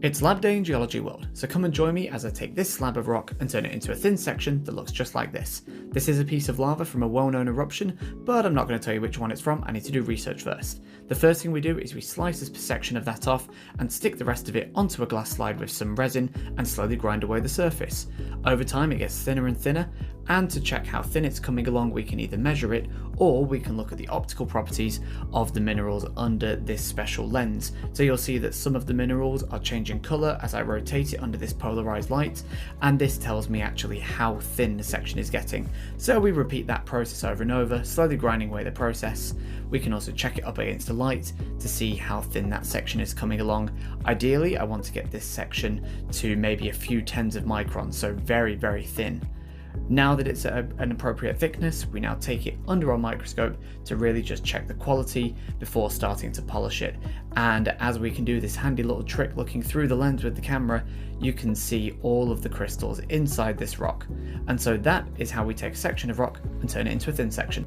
It's lab day in geology world, so come and join me as I take this slab of rock and turn it into a thin section that looks just like this. This is a piece of lava from a well-known eruption, but I'm not going to tell you which one it's from. I need to do research first. The first thing we do is we slice a section of that off and stick the rest of it onto a glass slide with some resin and slowly grind away the surface. Over time it gets thinner and thinner, and to check how thin it's coming along we can either measure it or we can look at the optical properties of the minerals under this special lens. So you'll see that some of the minerals are changing colour as I rotate it under this polarised light, and this tells me actually how thin the section is getting. So we repeat that process over and over, slowly grinding away the process. We can also check it up against the light to see how thin that section is coming along. Ideally I want to get this section to maybe a few tens of microns, so very, very thin. Now that it's at an appropriate thickness, we now take it under our microscope to really just check the quality before starting to polish it. And as we can do this handy little trick looking through the lens with the camera, you can see all of the crystals inside this rock. And so that is how we take a section of rock and turn it into a thin section.